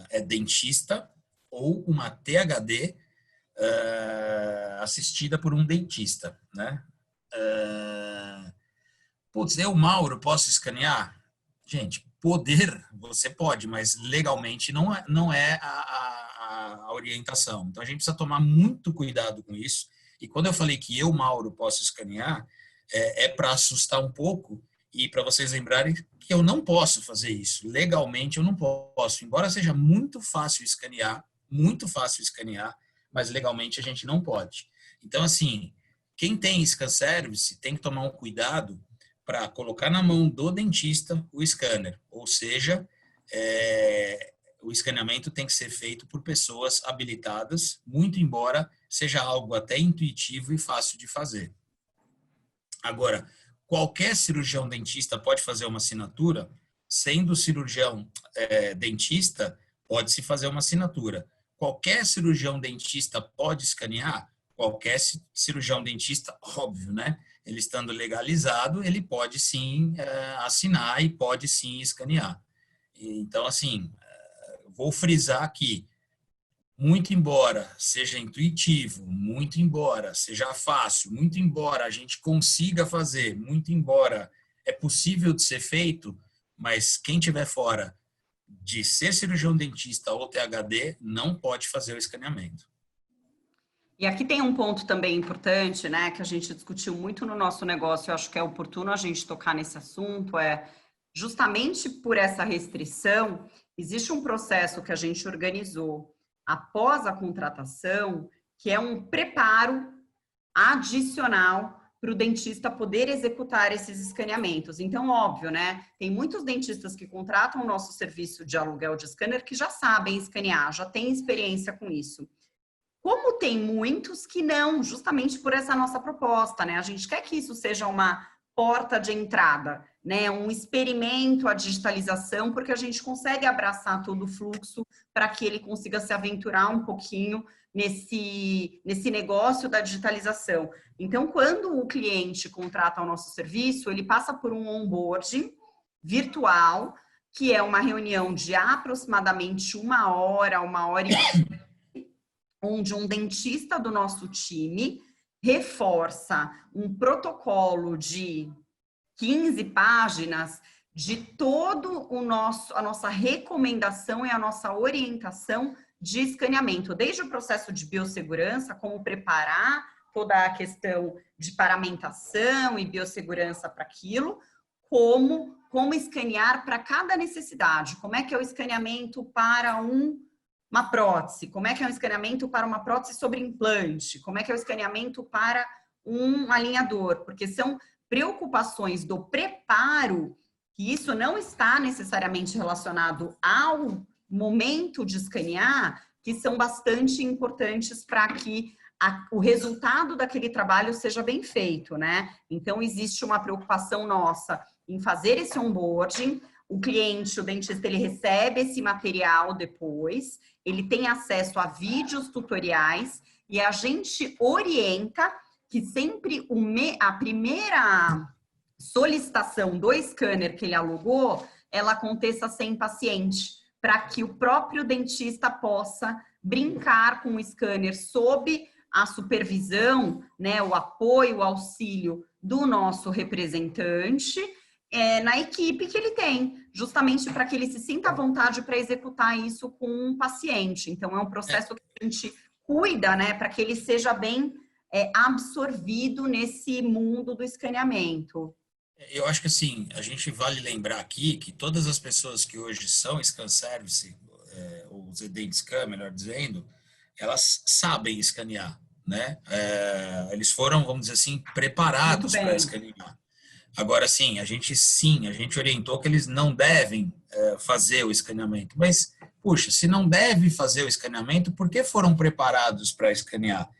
é dentista ou uma THD assistida por um dentista, né? Putz, eu, Mauro, posso escanear? Gente, poder você pode, mas legalmente não é a orientação. Então a gente precisa tomar muito cuidado com isso. E quando eu falei que eu, Mauro, posso escanear, para assustar um pouco e para vocês lembrarem que eu não posso fazer isso. Legalmente eu não posso, embora seja muito fácil escanear, mas legalmente a gente não pode. Então, assim, quem tem scan service tem que tomar um cuidado para colocar na mão do dentista o scanner, ou seja, o escaneamento tem que ser feito por pessoas habilitadas, muito embora seja algo até intuitivo e fácil de fazer. Agora, qualquer cirurgião dentista pode fazer uma assinatura, sendo cirurgião dentista, pode-se fazer uma assinatura. Qualquer cirurgião dentista pode escanear? Qualquer cirurgião dentista, óbvio, né? Ele estando legalizado, ele pode sim assinar e pode sim escanear. Então, assim, vou frisar aqui, muito embora seja intuitivo, muito embora seja fácil, muito embora a gente consiga fazer, muito embora é possível de ser feito, mas quem estiver fora de ser cirurgião dentista ou THD não pode fazer o escaneamento. E aqui tem um ponto também importante, né, que a gente discutiu muito no nosso negócio, eu acho que é oportuno a gente tocar nesse assunto, justamente por essa restrição, existe um processo que a gente organizou após a contratação, que é um preparo adicional para o dentista poder executar esses escaneamentos. Então, óbvio, né? Tem muitos dentistas que contratam o nosso serviço de aluguel de scanner que já sabem escanear, já têm experiência com isso. Como tem muitos que não, justamente por essa nossa proposta, né? A gente quer que isso seja uma porta de entrada, né, um experimento à digitalização, porque a gente consegue abraçar todo o fluxo para que ele consiga se aventurar um pouquinho nesse negócio da digitalização. Então, quando o cliente contrata o nosso serviço, ele passa por um onboarding virtual, que é uma reunião de aproximadamente uma hora e meia, onde um dentista do nosso time reforça um protocolo de 15 páginas de todo a nossa recomendação e a nossa orientação de escaneamento, desde o processo de biossegurança, como preparar toda a questão de paramentação e biossegurança para aquilo, como escanear para cada necessidade, como é que é o escaneamento para uma prótese, como é que é o escaneamento para uma prótese sobre implante, como é que é o escaneamento para um alinhador, porque são preocupações do preparo, que isso não está necessariamente relacionado ao momento de escanear, que são bastante importantes para que o resultado daquele trabalho seja bem feito, né? Então, existe uma preocupação nossa em fazer esse onboarding. O cliente, o dentista, ele recebe esse material depois, ele tem acesso a vídeos tutoriais e a gente orienta que sempre a primeira solicitação do scanner que ele alugou, ela aconteça sem paciente, para que o próprio dentista possa brincar com o scanner sob a supervisão, né, o apoio, o auxílio do nosso representante na equipe que ele tem, justamente para que ele se sinta à vontade para executar isso com um paciente. Então, é um processo que a gente cuida, né, para que ele seja bem absorvido nesse mundo do escaneamento. Eu acho que assim, a gente vale lembrar aqui que todas as pessoas que hoje são Scan Service, ou ZD Scan, melhor dizendo, elas sabem escanear, né? Eles foram, vamos dizer assim, preparados para escanear. Agora, sim, a gente orientou que eles não devem fazer o escaneamento. Mas, puxa, se não deve fazer o escaneamento, por que foram preparados para escanear?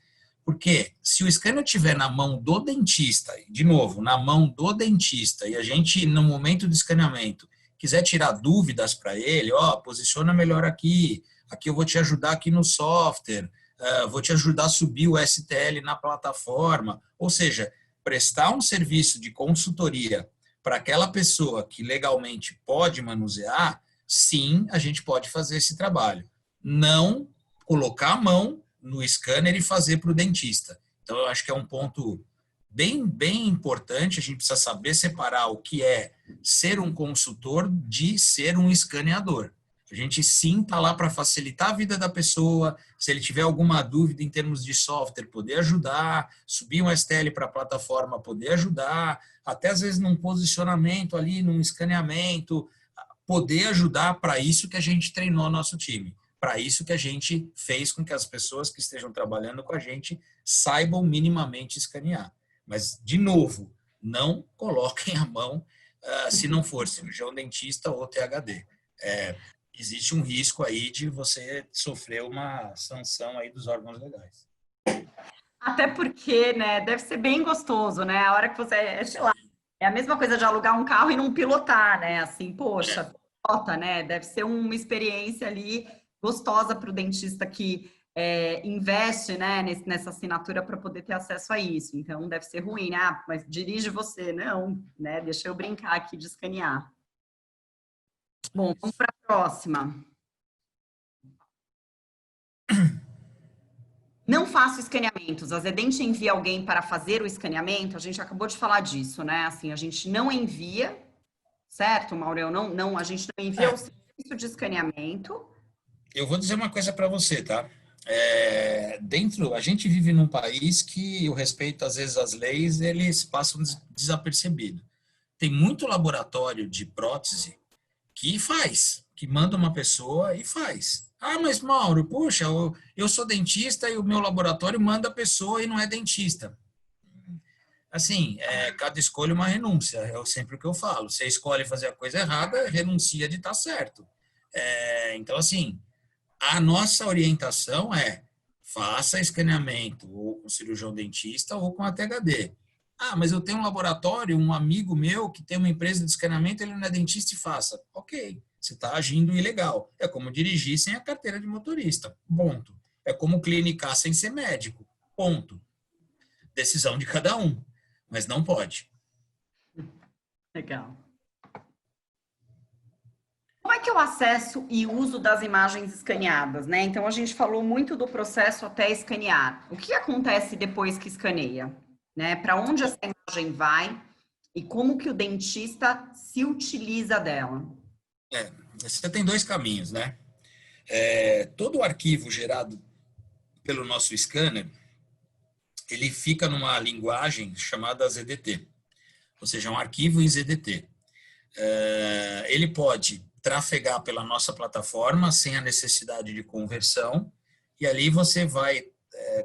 Porque se o scanner estiver na mão do dentista, de novo, na mão do dentista, e a gente, no momento do escaneamento, quiser tirar dúvidas para ele, posiciona melhor aqui eu vou te ajudar aqui no software, vou te ajudar a subir o STL na plataforma, ou seja, prestar um serviço de consultoria para aquela pessoa que legalmente pode manusear, sim, a gente pode fazer esse trabalho. Não colocar a mão no scanner e fazer para o dentista. Então, eu acho que é um ponto bem, bem importante. A gente precisa saber separar o que é ser um consultor de ser um escaneador. A gente sim está lá para facilitar a vida da pessoa. Se ele tiver alguma dúvida em termos de software, poder ajudar, subir um STL para a plataforma, poder ajudar, até às vezes num posicionamento ali, num escaneamento, poder ajudar. Para isso que a gente treinou nosso time. Para isso que a gente fez com que as pessoas que estejam trabalhando com a gente saibam minimamente escanear. Mas, de novo, não coloquem a mão se não for cirurgião dentista ou THD. Existe um risco aí de você sofrer uma sanção aí dos órgãos legais. Até porque, né, deve ser bem gostoso, né? A hora que você, sei lá, é a mesma coisa de alugar um carro e não pilotar, né? Assim, poxa, pilota, né? Deve ser uma experiência ali gostosa para o dentista que investe, né, nessa assinatura para poder ter acesso a isso. Então, deve ser ruim, né? Mas dirige você. Não, né? Deixa eu brincar aqui de escanear. Bom, vamos para a próxima. Não faço escaneamentos. A Zedent envia alguém para fazer o escaneamento. A gente acabou de falar disso, né? Assim, a gente não envia, certo, Maurel? Não, a gente não envia o serviço de escaneamento. Eu vou dizer uma coisa para você, tá? A gente vive num país que o respeito, às vezes, às leis, eles passam desapercebido. Tem muito laboratório de prótese que manda uma pessoa e faz. Mas Mauro, puxa, eu sou dentista e o meu laboratório manda a pessoa e não é dentista. Assim, cada escolha é uma renúncia, é sempre o que eu falo. Você escolhe fazer a coisa errada, renuncia de estar certo. Então, assim, a nossa orientação faça escaneamento ou com cirurgião dentista ou com a THD. Ah, mas eu tenho um laboratório, um amigo meu que tem uma empresa de escaneamento, ele não é dentista e faça. Ok, você está agindo ilegal. É como dirigir sem a carteira de motorista. Ponto. É como clinicar sem ser médico. Ponto. Decisão de cada um. Mas não pode. Legal. Como é que é o acesso e uso das imagens escaneadas, né? Então, a gente falou muito do processo até escanear. O que acontece depois que escaneia? Né? Para onde essa imagem vai e como que o dentista se utiliza dela? Você tem dois caminhos, né? Todo o arquivo gerado pelo nosso scanner, ele fica numa linguagem chamada ZDT, ou seja, um arquivo em ZDT. Ele pode trafegar pela nossa plataforma sem a necessidade de conversão, e ali você vai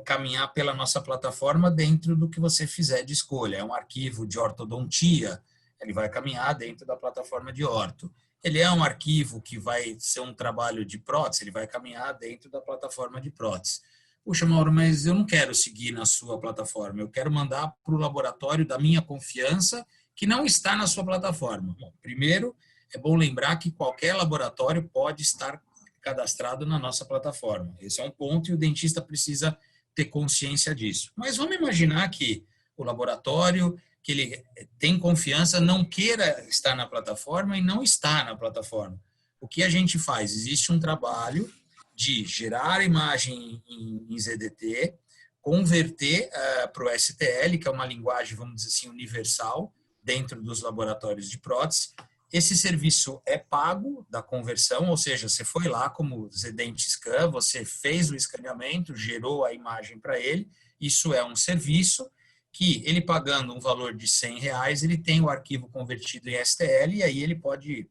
caminhar pela nossa plataforma dentro do que você fizer de escolha. É um arquivo de ortodontia, ele vai caminhar dentro da plataforma de orto. Ele é um arquivo que vai ser um trabalho de prótese, ele vai caminhar dentro da plataforma de prótese. Puxa, Mauro, mas eu não quero seguir na sua plataforma, eu quero mandar para o laboratório da minha confiança que não está na sua plataforma. Bom, primeiro, é bom lembrar que qualquer laboratório pode estar cadastrado na nossa plataforma. Esse é um ponto e o dentista precisa ter consciência disso. Mas vamos imaginar que o laboratório que ele tem confiança não queira estar na plataforma e não está na plataforma. O que a gente faz? Existe um trabalho de gerar imagem em ZDT, converter para o STL, que é uma linguagem, vamos dizer assim, universal, dentro dos laboratórios de prótese. Esse serviço é pago da conversão, ou seja, você foi lá como Zedent Scan, você fez o escaneamento, gerou a imagem para ele. Isso é um serviço que ele pagando um valor de R$100, ele tem o arquivo convertido em STL e aí ele pode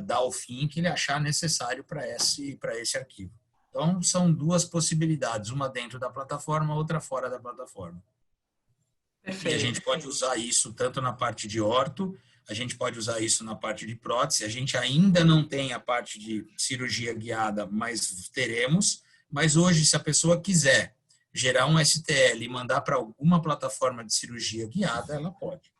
dar o fim que ele achar necessário para esse arquivo. Então, são duas possibilidades, uma dentro da plataforma, outra fora da plataforma. Perfeito. E a gente pode usar isso tanto na parte de orto, a gente pode usar isso na parte de prótese, a gente ainda não tem a parte de cirurgia guiada, mas teremos. Mas hoje, se a pessoa quiser gerar um STL e mandar para alguma plataforma de cirurgia guiada, ela pode.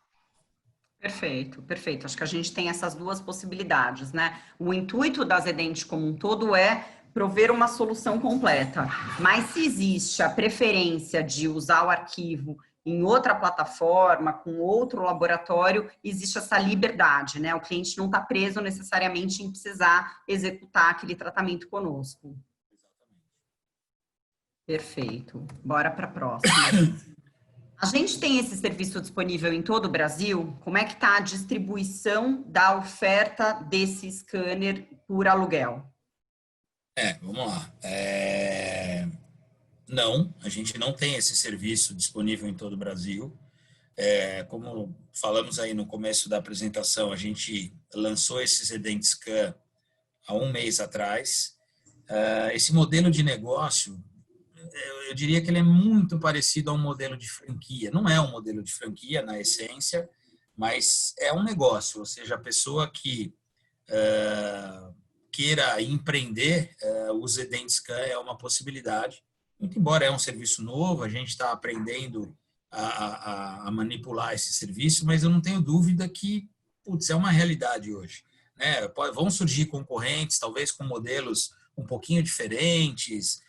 Perfeito, perfeito. Acho que a gente tem essas duas possibilidades, né? O intuito da Zedent como um todo é prover uma solução completa. Mas se existe a preferência de usar o arquivo em outra plataforma, com outro laboratório, existe essa liberdade, né? O cliente não está preso necessariamente em precisar executar aquele tratamento conosco. Perfeito. Bora para a próxima. A gente tem esse serviço disponível em todo o Brasil? Como é que está a distribuição da oferta desse scanner por aluguel? Vamos lá. Não, a gente não tem esse serviço disponível em todo o Brasil. Como falamos aí no começo da apresentação, a gente lançou esse Zedent Scan há um mês atrás. Esse modelo de negócio, eu diria que ele é muito parecido a um modelo de franquia. Não é um modelo de franquia na essência, mas é um negócio, ou seja, a pessoa que queira empreender, o Zedent Scan é uma possibilidade. Muito embora é um serviço novo, a gente está aprendendo a manipular esse serviço, mas eu não tenho dúvida que, putz, é uma realidade hoje. Né? Vão surgir concorrentes, talvez com modelos um pouquinho diferentes,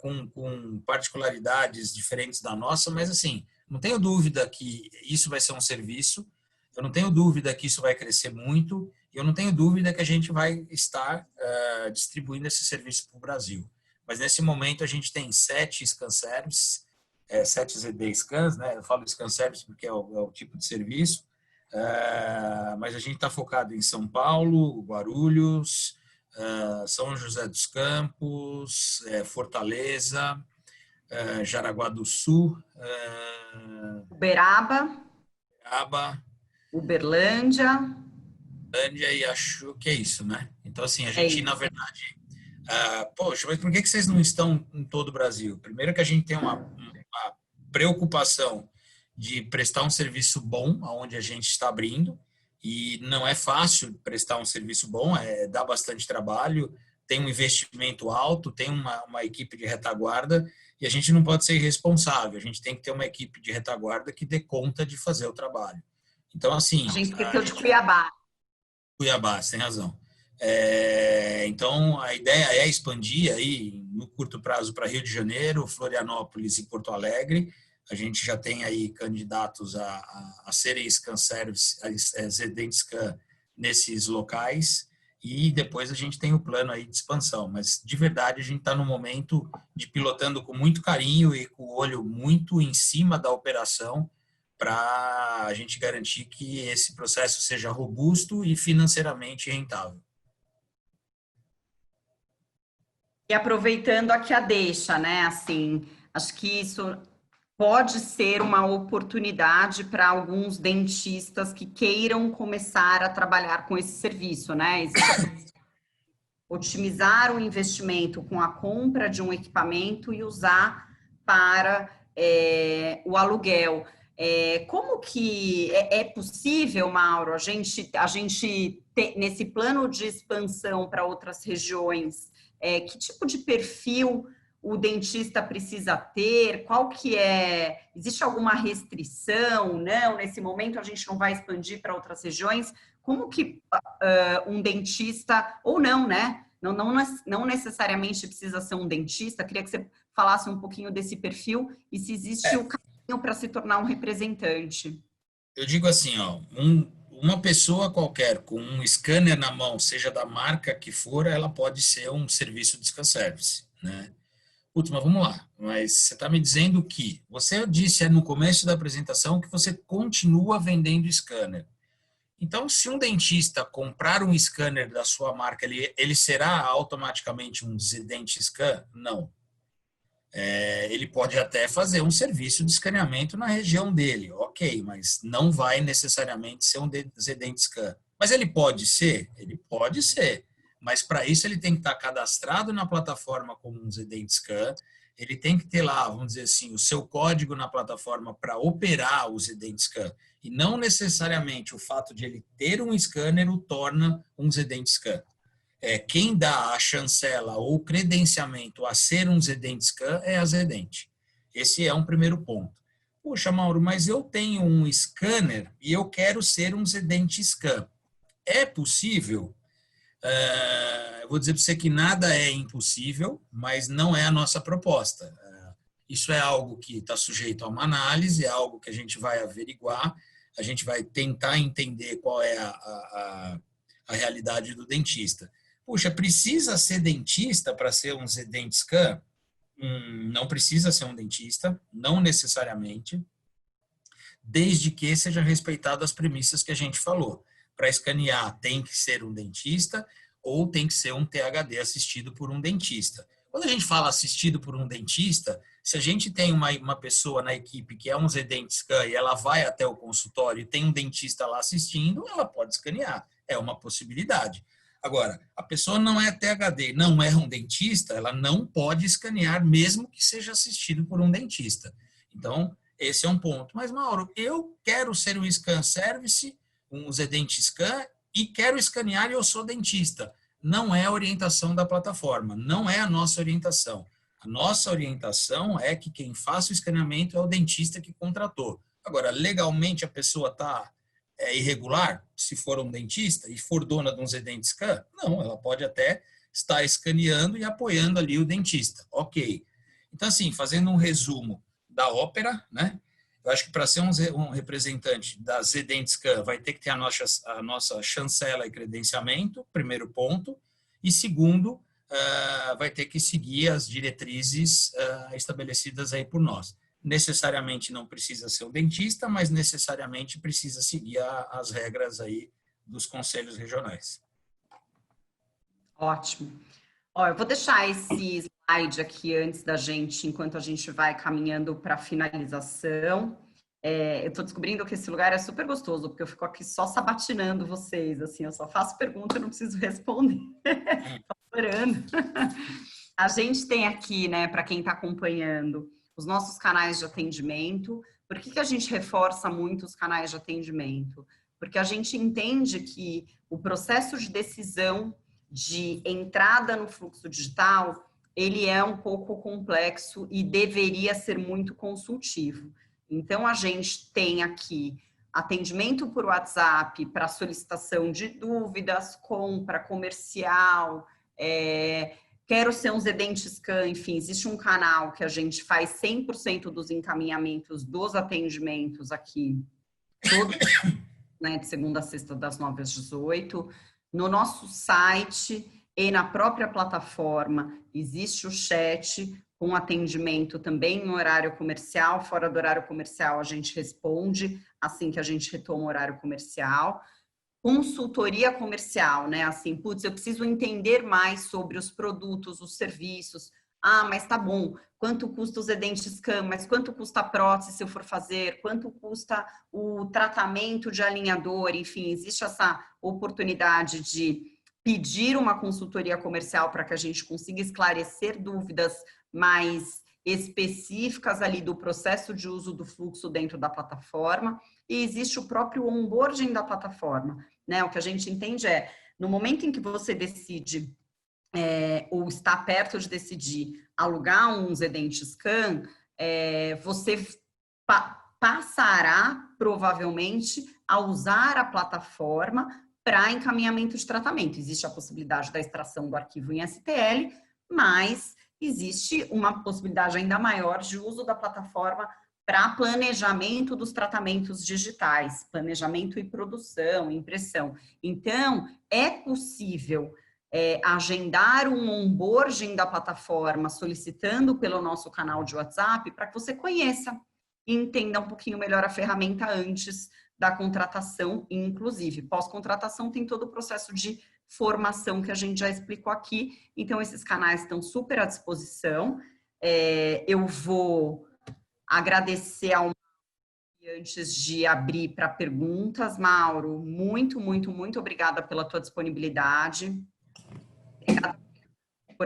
com particularidades diferentes da nossa, mas assim, não tenho dúvida que isso vai ser um serviço, eu não tenho dúvida que isso vai crescer muito, e eu não tenho dúvida que a gente vai estar distribuindo esse serviço para o Brasil. Mas nesse momento a gente tem 7 scan services, 7 ZD scans, né? Eu falo scan service porque é o tipo de serviço, mas a gente está focado em São Paulo, Guarulhos, São José dos Campos, Fortaleza, Jaraguá do Sul, Uberaba, Uberlândia. E acho que é isso, né? Então, assim, a gente, na verdade, poxa, mas por que vocês não estão em todo o Brasil? Primeiro que a gente tem uma preocupação de prestar um serviço bom aonde a gente está abrindo, e não é fácil prestar um serviço bom, dá bastante trabalho, tem um investimento alto, tem uma equipe de retaguarda, e a gente não pode ser irresponsável, a gente tem que ter uma equipe de retaguarda que dê conta de fazer o trabalho. Então, assim... A gente esqueceu de Cuiabá. Cuiabá, você tem razão. Então, a ideia é expandir aí, no curto prazo, para Rio de Janeiro, Florianópolis e Porto Alegre. A gente já tem aí candidatos a serem Scan Service, Zedent Scan nesses locais, e depois a gente tem o plano aí de expansão. Mas, de verdade, a gente está no momento de pilotando com muito carinho e com o olho muito em cima da operação, para a gente garantir que esse processo seja robusto e financeiramente rentável. E aproveitando aqui a deixa, né? Assim, acho que isso pode ser uma oportunidade para alguns dentistas que queiram começar a trabalhar com esse serviço, né? Otimizar o investimento com a compra de um equipamento e usar para o aluguel. Como que é possível, Mauro, a gente ter, nesse plano de expansão para outras regiões, que tipo de perfil o dentista precisa ter? Qual que é? Existe alguma restrição? Não, nesse momento a gente não vai expandir para outras regiões. Como que um dentista, ou não, né? Não necessariamente precisa ser um dentista. Queria que você falasse um pouquinho desse perfil e se existe o caminho para se tornar um representante. Eu digo assim, ó, uma pessoa qualquer com um scanner na mão, seja da marca que for, ela pode ser um serviço de scan service, né? Putz, mas vamos lá. Mas você está me dizendo que você disse no começo da apresentação que você continua vendendo scanner. Então, se um dentista comprar um scanner da sua marca, ele será automaticamente um Zedent Scan? Não. Ele pode até fazer um serviço de escaneamento na região dele, ok, mas não vai necessariamente ser um Zedent Scan. Mas ele pode ser? Ele pode ser. Mas para isso ele tem que estar cadastrado na plataforma como um Zedent Scan, ele tem que ter lá, vamos dizer assim, o seu código na plataforma para operar o Zedent Scan. E não necessariamente o fato de ele ter um scanner o torna um Zedent Scan. Quem dá a chancela ou credenciamento a ser um Zedent Scan é a Zedent. Esse é um primeiro ponto. Poxa, Mauro, mas eu tenho um scanner e eu quero ser um Zedent Scan. É possível? Eu vou dizer para você que nada é impossível, mas não é a nossa proposta. Isso é algo que está sujeito a uma análise, é algo que a gente vai averiguar, a gente vai tentar entender qual é a realidade do dentista. Puxa, precisa ser dentista para ser um Zedent Scan? Não precisa ser um dentista, não necessariamente, desde que seja respeitado as premissas que a gente falou. Para escanear, tem que ser um dentista ou tem que ser um THD assistido por um dentista. Quando a gente fala assistido por um dentista, se a gente tem uma pessoa na equipe que é um Zedent Scan e ela vai até o consultório e tem um dentista lá assistindo, ela pode escanear. É uma possibilidade. Agora, a pessoa não é THD, não é um dentista, ela não pode escanear, mesmo que seja assistido por um dentista. Então, esse é um ponto. Mas, Mauro, eu quero ser um Scan Service, um Zedent Scan, e quero escanear e eu sou dentista. Não é a orientação da plataforma, não é a nossa orientação. A nossa orientação é que quem faça o escaneamento é o dentista que contratou. Agora, legalmente a pessoa está irregular, se for um dentista e for dona de um Zedent Scan? Não, ela pode até estar escaneando e apoiando ali o dentista. Ok. Então, assim, fazendo um resumo da ópera, né? Eu acho que para ser um representante da Zedent Scan vai ter que ter a nossa chancela e credenciamento, primeiro ponto, e segundo, vai ter que seguir as diretrizes estabelecidas aí por nós. Necessariamente não precisa ser um dentista, mas necessariamente precisa seguir as regras aí dos conselhos regionais. Ótimo. Ó, eu vou deixar esse slide aqui antes da gente, enquanto a gente vai caminhando para a finalização. Eu estou descobrindo que esse lugar é super gostoso, porque eu fico aqui só sabatinando vocês, assim, eu só faço pergunta, eu não preciso responder. Estou adorando. A gente tem aqui, né, para quem está acompanhando, os nossos canais de atendimento. Por que a gente reforça muito os canais de atendimento? Porque a gente entende que o processo de decisão de entrada no fluxo digital ele é um pouco complexo e deveria ser muito consultivo. Então, a gente tem aqui atendimento por WhatsApp para solicitação de dúvidas, compra comercial, quero ser um Zedent Scan, enfim, existe um canal que a gente faz 100% dos encaminhamentos dos atendimentos aqui, todos, né, de segunda a sexta, das 9 às 18. No nosso site e na própria plataforma existe o chat com atendimento também no horário comercial. Fora do horário comercial, a gente responde assim que a gente retoma o horário comercial. Consultoria comercial, né? Assim, putz, eu preciso entender mais sobre os produtos, os serviços. Ah, mas tá bom. Quanto custa o Zedent Scan? Mas quanto custa a prótese se eu for fazer? Quanto custa o tratamento de alinhador? Enfim, existe essa oportunidade de pedir uma consultoria comercial para que a gente consiga esclarecer dúvidas mais específicas ali do processo de uso do fluxo dentro da plataforma. E existe o próprio onboarding da plataforma, né? O que a gente entende é, no momento em que você decide ou está perto de decidir alugar um Zedent Scan, você passará provavelmente a usar a plataforma para encaminhamento de tratamento. Existe a possibilidade da extração do arquivo em STL, mas existe uma possibilidade ainda maior de uso da plataforma para planejamento dos tratamentos digitais, planejamento e produção, impressão. Então, é possível agendar um onboarding da plataforma solicitando pelo nosso canal de WhatsApp para que você conheça e entenda um pouquinho melhor a ferramenta antes da contratação, inclusive. Pós-contratação tem todo o processo de formação que a gente já explicou aqui, então esses canais estão super à disposição. Eu vou agradecer ao antes de abrir para perguntas. Mauro, muito, muito, muito obrigada pela tua disponibilidade. Obrigada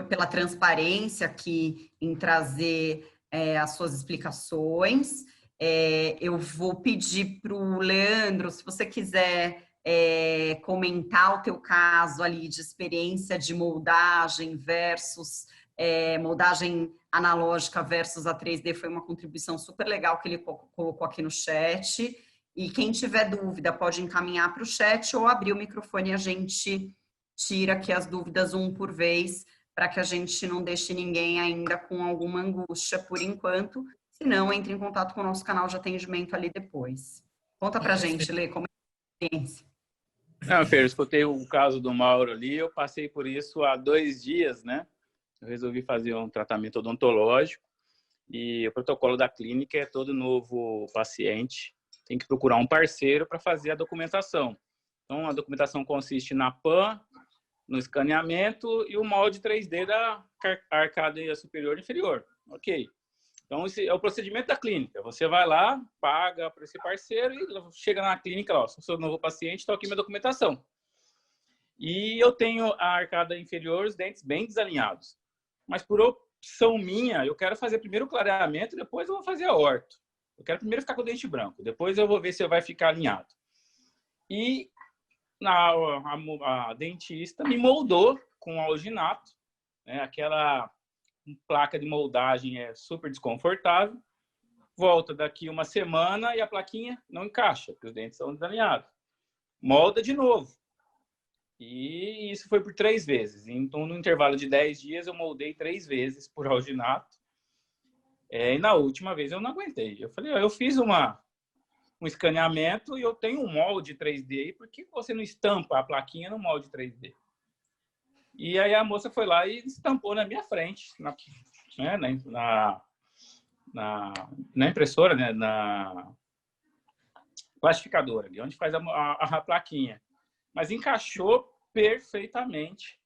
pela transparência aqui em trazer as suas explicações. Eu vou pedir para o Leandro, se você quiser comentar o teu caso ali de experiência de moldagem versus moldagem analógica versus a 3D, foi uma contribuição super legal que ele colocou aqui no chat. E quem tiver dúvida pode encaminhar para o chat ou abrir o microfone e a gente tira aqui as dúvidas um por vez, para que a gente não deixe ninguém ainda com alguma angústia por enquanto, se não, entre em contato com o nosso canal de atendimento ali depois. Conta para a gente, Lê, como é a experiência. Não, Fer, eu escutei o caso do Mauro ali, eu passei por isso há 2 dias, né? Eu resolvi fazer um tratamento odontológico e o protocolo da clínica é todo novo paciente tem que procurar um parceiro para fazer a documentação. Então, a documentação consiste na PAN, no escaneamento e o molde 3D da arcada superior e inferior. Ok. Então, esse é o procedimento da clínica. Você vai lá, paga para esse parceiro e chega na clínica, ó, sou seu novo paciente, estou aqui minha documentação. E eu tenho a arcada inferior, os dentes bem desalinhados. Mas por opção minha, eu quero fazer primeiro o clareamento, depois eu vou fazer a orto. Eu quero primeiro ficar com o dente branco, depois eu vou ver se vai ficar alinhado. E a dentista me moldou com alginato, né? Aquela placa de moldagem é super desconfortável. Volta daqui uma semana e a plaquinha não encaixa, porque os dentes são desalinhados. Molda de novo. E isso foi por 3 vezes. Então, no intervalo de 10 dias, eu moldei 3 vezes por alginato. E na última vez eu não aguentei. Eu falei, eu fiz um escaneamento e eu tenho um molde 3D aí, por que você não estampa a plaquinha no molde 3D? E aí a moça foi lá e estampou na minha frente, na impressora, né? Na plastificadora, onde faz a plaquinha. Mas encaixou perfeitamente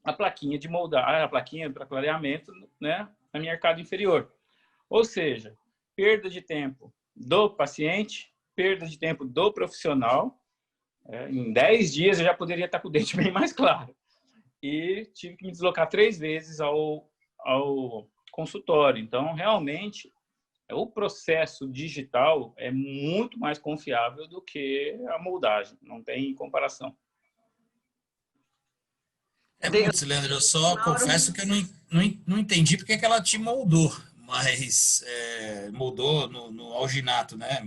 a plaquinha de moldar, a plaquinha para clareamento, né, na minha arcada inferior. Ou seja, perda de tempo do paciente, perda de tempo do profissional. Em 10 dias eu já poderia estar com o dente bem mais claro. E tive que me deslocar 3 vezes ao consultório. Então, realmente, o processo digital é muito mais confiável do que a moldagem. Não tem comparação. Putz, Leandro, eu só confesso que eu não entendi porque que ela te moldou, mas moldou no alginato, né?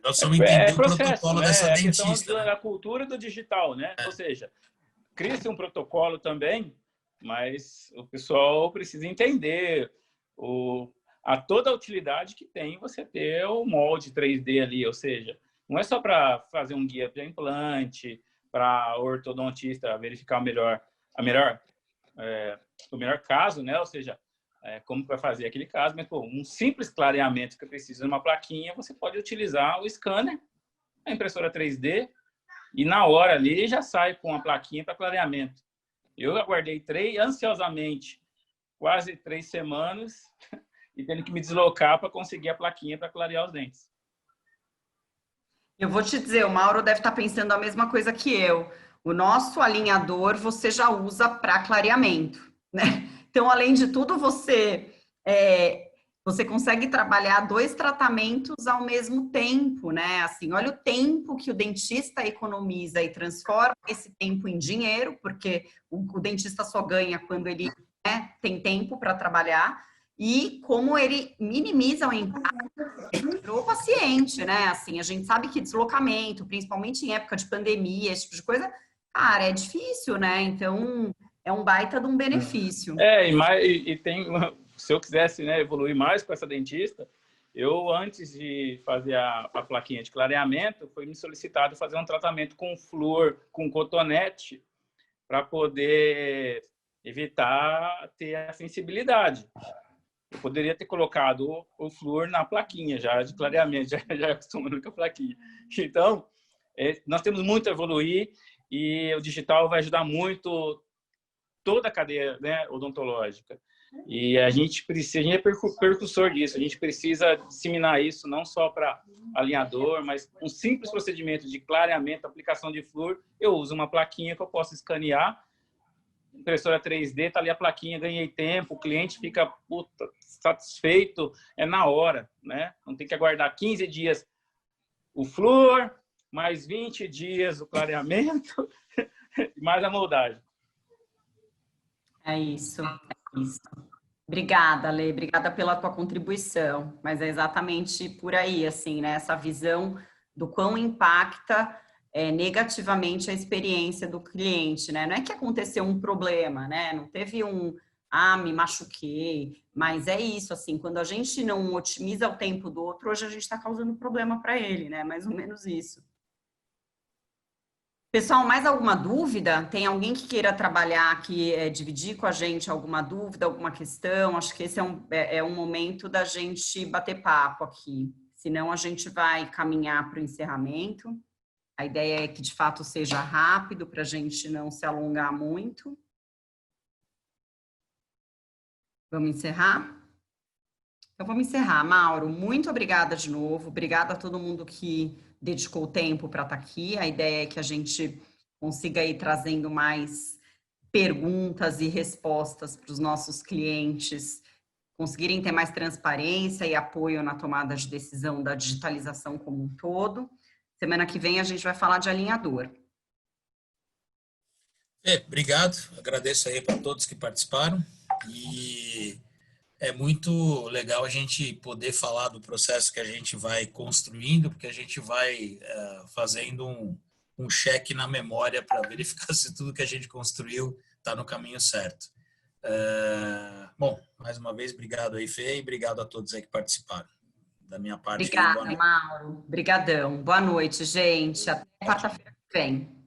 Nós precisamos entender o processo, protocolo né? dessa É a questão dentista, né? da cultura do digital, né? Ou seja, cria-se um protocolo também, mas o pessoal precisa entender toda a utilidade que tem você ter o molde 3D ali, ou seja, não é só para fazer um guia para implante, para ortodontista verificar o melhor caso, né? Ou seja, como vai fazer aquele caso, mas um simples clareamento que precisa de uma plaquinha, você pode utilizar o scanner, a impressora 3D, e na hora ali já sai com a plaquinha para clareamento. Eu aguardei ansiosamente quase 3 semanas e tendo que me deslocar para conseguir a plaquinha para clarear os dentes. Eu vou te dizer, o Mauro deve estar pensando a mesma coisa que eu. O nosso alinhador você já usa para clareamento, né? Então, além de tudo, você consegue trabalhar 2 tratamentos ao mesmo tempo, né? Assim, olha o tempo que o dentista economiza e transforma esse tempo em dinheiro, porque o dentista só ganha quando ele tem tempo para trabalhar, e como ele minimiza o impacto o paciente, né? Assim, a gente sabe que deslocamento, principalmente em época de pandemia, esse tipo de coisa, cara, é difícil, né? Então, é um baita de um benefício. Se eu quisesse, né, evoluir mais com essa dentista, eu, antes de fazer a plaquinha de clareamento, foi me solicitado fazer um tratamento com flúor, com cotonete, para poder evitar ter a sensibilidade. Eu poderia ter colocado o flúor na plaquinha já de clareamento, já acostumando com a plaquinha. Então, nós temos muito a evoluir e o digital vai ajudar muito toda a cadeia, né, odontológica. E a gente é percursor disso, a gente precisa disseminar isso não só para alinhador, mas um simples procedimento de clareamento, aplicação de flúor, eu uso uma plaquinha que eu posso escanear, impressora 3D, tá ali a plaquinha, ganhei tempo, o cliente fica satisfeito, na hora, né? Não tem que aguardar 15 dias o flúor, mais 20 dias o clareamento, mais a moldagem. É isso. Obrigada, Lê, obrigada pela tua contribuição, mas é exatamente por aí, assim, né? Essa visão do quão impacta negativamente a experiência do cliente, né? Não é que aconteceu um problema, né? Não teve me machuquei, mas é isso, assim, quando a gente não otimiza o tempo do outro, hoje a gente está causando problema para ele, né? Mais ou menos isso. Pessoal, mais alguma dúvida? Tem alguém que queira trabalhar aqui, dividir com a gente alguma dúvida, alguma questão? Acho que esse é um momento da gente bater papo aqui. Senão, a gente vai caminhar para o encerramento. A ideia é que, de fato, seja rápido, para a gente não se alongar muito. Vamos encerrar? Então, vamos encerrar. Mauro, muito obrigada de novo. Obrigada a todo mundo que dedicou tempo para estar aqui. A ideia é que a gente consiga ir trazendo mais perguntas e respostas para os nossos clientes conseguirem ter mais transparência e apoio na tomada de decisão da digitalização como um todo. Semana que vem a gente vai falar de alinhador. Obrigado, agradeço aí para todos que participaram e é muito legal a gente poder falar do processo que a gente vai construindo, porque a gente vai fazendo um check na memória para verificar se tudo que a gente construiu está no caminho certo. Bom, mais uma vez, obrigado aí, Fê, e obrigado a todos aí que participaram. Da minha parte. Obrigada, Mauro. Obrigadão. Boa noite, gente. Até quarta-feira que vem.